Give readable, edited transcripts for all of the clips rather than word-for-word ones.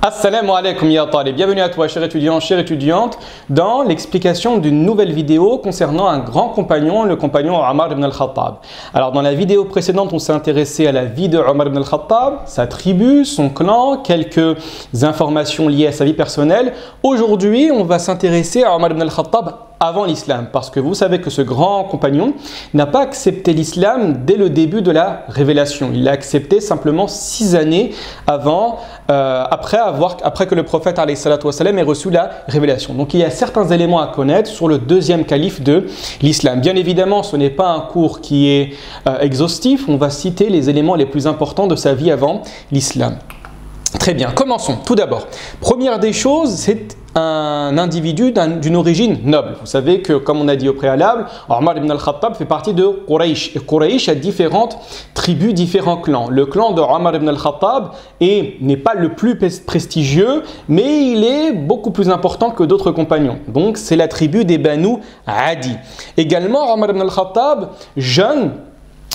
Assalamu alaikum ya talib, bienvenue à toi cher étudiant, chère étudiante, dans l'explication d'une nouvelle vidéo concernant un grand compagnon, le compagnon Omar ibn al-Khattab. Alors dans la vidéo précédente, on s'est intéressé à la vie de Omar ibn al-Khattab, sa tribu, son clan, quelques informations liées à sa vie personnelle. Aujourd'hui, on va s'intéresser à Omar ibn al-Khattab avant l'islam, parce que vous savez que ce grand compagnon n'a pas accepté l'islam dès le début de la révélation. Il l'a accepté simplement 6 années avant, après que le prophète alayhi salatu wassalam ait reçu la révélation. Donc il y a certains éléments à connaître sur le deuxième calife de l'islam. Bien évidemment, ce n'est pas un cours qui est exhaustif, on va citer les éléments les plus importants de sa vie avant l'islam. Très bien, commençons. Tout d'abord, première des choses, c'est un individu d'une origine noble. Vous savez que, comme on a dit au préalable, Omar ibn al-Khattab fait partie de Quraysh. Et Quraysh a différentes tribus, différents clans. Le clan de Omar ibn al-Khattab n'est pas le plus prestigieux, mais il est beaucoup plus important que d'autres compagnons. Donc, c'est la tribu des Banu Adi. Également, Omar ibn al-Khattab, jeune,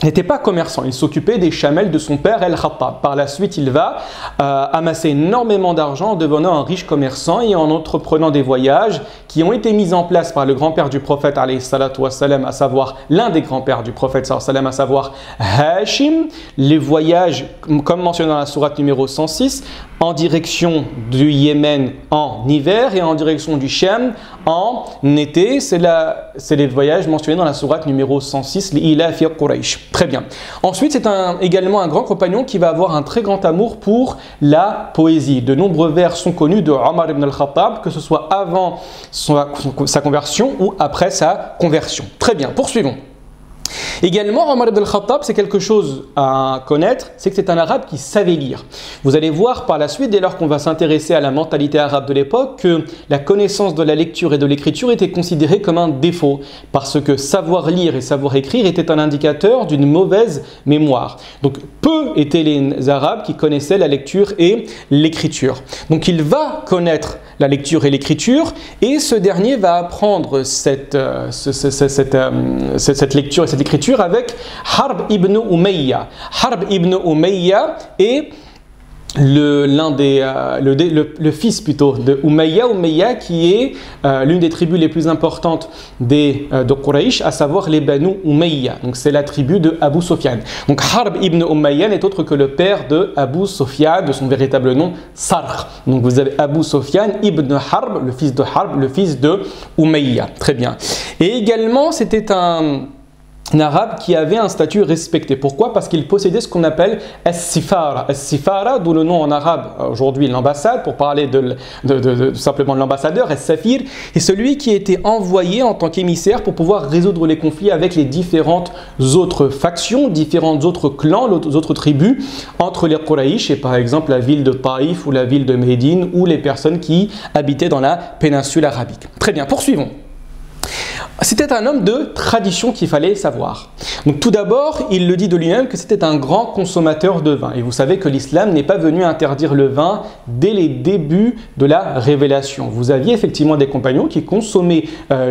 n'était pas commerçant, il s'occupait des chamelles de son père Al-Khattab. Par la suite, il va amasser énormément d'argent en devenant un riche commerçant et en entreprenant des voyages qui ont été mis en place par le grand-père du prophète alayhi salatu wassalam, à savoir l'un des grands-pères du prophète sallallahu alayhi wa sallam, à savoir Hashim. Les voyages, comme mentionné dans la sourate numéro 106, en direction du Yémen en hiver et en direction du Shem en été. C'est les voyages mentionnés dans la sourate numéro 106, l'Ila fi Quraysh. Très bien. Ensuite, c'est également un grand compagnon qui va avoir un très grand amour pour la poésie. De nombreux vers sont connus de Omar ibn al-Khattab, que ce soit avant sa conversion ou après sa conversion. Très bien, poursuivons. Également, Omar ibn al-Khattab, c'est quelque chose à connaître, c'est que c'est un arabe qui savait lire. Vous allez voir par la suite, dès lors qu'on va s'intéresser à la mentalité arabe de l'époque, que la connaissance de la lecture et de l'écriture était considérée comme un défaut, parce que savoir lire et savoir écrire était un indicateur d'une mauvaise mémoire. Donc, peu étaient les arabes qui connaissaient la lecture et l'écriture. Donc, il va connaître la lecture et l'écriture, et ce dernier va apprendre cette lecture et cette écriture avec Harb ibn Umayya. Harb ibn Umayya est le fils plutôt de Umayya qui est l'une des tribus les plus importantes de Quraysh, à savoir les Banu Umayya. Donc c'est la tribu de Abu Sufyan. Donc Harb ibn Umayya n'est autre que le père de Abu Sufyan, de son véritable nom Sarh. Donc vous avez Abu Sufyan ibn Harb, le fils de Harb, le fils de Umayya. Très bien. Et également c'était un arabe qui avait un statut respecté. Pourquoi? Parce qu'il possédait ce qu'on appelle as-sifara. As-sifara, d'où le nom en arabe aujourd'hui l'ambassade, pour parler simplement de l'ambassadeur, as-safir, est celui qui était envoyé en tant qu'émissaire pour pouvoir résoudre les conflits avec les différentes autres factions, différents autres clans, les autres tribus, entre les Quraysh et par exemple la ville de Taïf ou la ville de Médine ou les personnes qui habitaient dans la péninsule arabique. Très bien, poursuivons. C'était un homme de tradition qu'il fallait savoir. Donc tout d'abord, il le dit de lui-même que c'était un grand consommateur de vin. Et vous savez que l'islam n'est pas venu interdire le vin dès les débuts de la révélation. Vous aviez effectivement des compagnons qui consommaient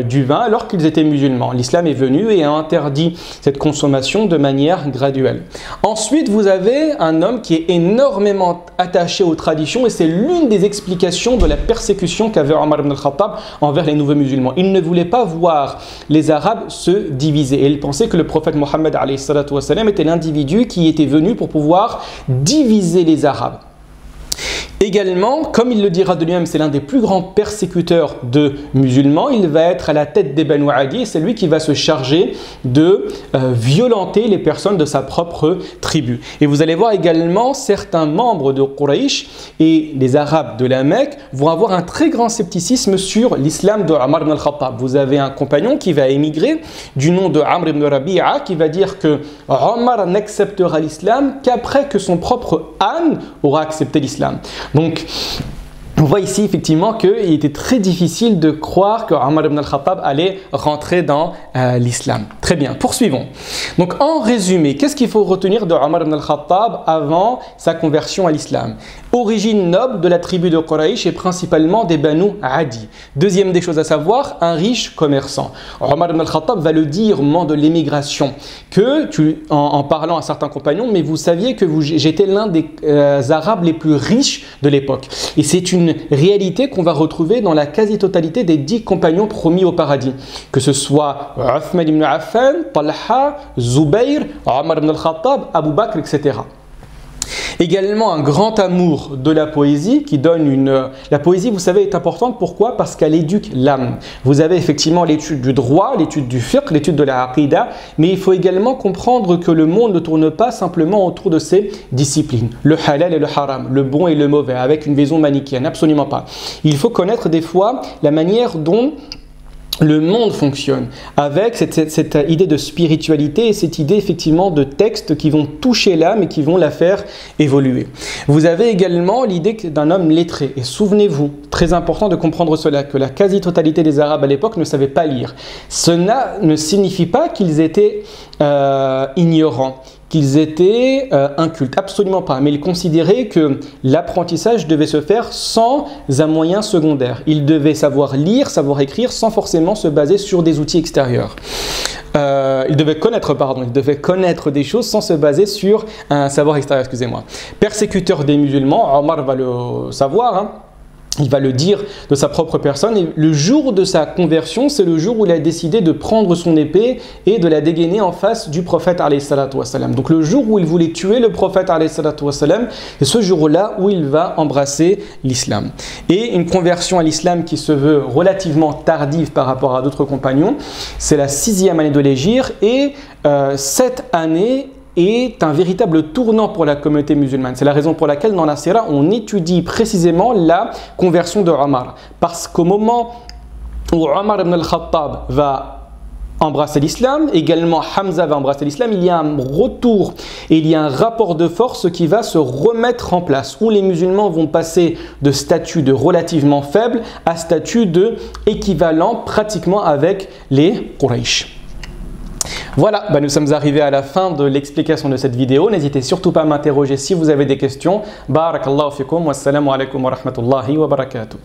du vin alors qu'ils étaient musulmans. L'islam est venu et a interdit cette consommation de manière graduelle. Ensuite, vous avez un homme qui est énormément attaché aux traditions et c'est l'une des explications de la persécution qu'avait Omar ibn al-Khattab envers les nouveaux musulmans. Il ne voulait pas voir les Arabes se diviser. Et il pensait que le prophète Mohammed alayhi salatu wassalam était l'individu qui était venu pour pouvoir diviser les Arabes. Également, comme il le dira de lui-même, c'est l'un des plus grands persécuteurs de musulmans. Il va être à la tête des Banu Adi et c'est lui qui va se charger de violenter les personnes de sa propre tribu. Et vous allez voir également certains membres de Quraysh et les Arabes de la Mecque vont avoir un très grand scepticisme sur l'islam de Omar ibn al-Khattab. Vous avez un compagnon qui va émigrer du nom de Amr ibn Rabi'a qui va dire que Omar n'acceptera l'islam qu'après que son propre âne aura accepté l'islam. Donc, On voit ici effectivement qu'il était très difficile de croire que Omar ibn al-Khattab allait rentrer dans l'islam. Très bien, poursuivons. Donc en résumé, qu'est-ce qu'il faut retenir de Omar ibn al-Khattab avant sa conversion à l'islam? Origine noble de la tribu de Quraysh et principalement des Banu Adi. Deuxième des choses à savoir, un riche commerçant. Omar ibn al-Khattab va le dire au moment de l'émigration, en parlant à certains compagnons, mais vous saviez que j'étais l'un des Arabes les plus riches de l'époque. Et c'est une réalité qu'on va retrouver dans la quasi-totalité des 10 compagnons promis au paradis. Que ce soit Uthman ibn Affan, Talha, Zubayr, Omar ibn al-Khattab, Abu Bakr, etc. Également un grand amour de la poésie qui donne La poésie, vous savez, est importante. Pourquoi? Parce qu'elle éduque l'âme. Vous avez effectivement l'étude du droit, l'étude du fiqh, l'étude de la aqidah, mais il faut également comprendre que le monde ne tourne pas simplement autour de ces disciplines. Le halal et le haram, le bon et le mauvais, avec une vision manichéenne, absolument pas. Il faut connaître des fois la manière dont le monde fonctionne, avec cette idée de spiritualité et cette idée effectivement de textes qui vont toucher l'âme et qui vont la faire évoluer. Vous avez également l'idée d'un homme lettré. Et souvenez-vous, très important de comprendre cela, que la quasi-totalité des Arabes à l'époque ne savaient pas lire. Cela ne signifie pas qu'ils étaient ignorants, qu'ils étaient incultes, absolument pas, mais ils considéraient que l'apprentissage devait se faire sans un moyen secondaire. Ils devaient savoir lire, savoir écrire sans forcément se baser sur des outils extérieurs. Ils devaient connaître des choses sans se baser sur un savoir extérieur, excusez-moi. Persécuteur des musulmans, Omar va le savoir, hein. Il va le dire de sa propre personne. Et le jour de sa conversion, c'est le jour où il a décidé de prendre son épée et de la dégainer en face du prophète alayhi salatu wassalam. Donc le jour où il voulait tuer le prophète alayhi salatu wassalam, c'est ce jour-là où il va embrasser l'islam. Et une conversion à l'islam qui se veut relativement tardive par rapport à d'autres compagnons, c'est la 6e année de l'hégire et cette année est un véritable tournant pour la communauté musulmane. C'est la raison pour laquelle dans la Sira, on étudie précisément la conversion de Omar. Parce qu'au moment où Omar ibn al-Khattab va embrasser l'islam, également Hamza va embrasser l'islam, il y a un retour et il y a un rapport de force qui va se remettre en place, où les musulmans vont passer de statut de relativement faible à statut de équivalent pratiquement avec les Quraysh. Voilà, nous sommes arrivés à la fin de l'explication de cette vidéo. N'hésitez surtout pas à m'interroger si vous avez des questions. Barakallahu fikum, wassalamu alaikum wa rahmatullahi wa barakatuh.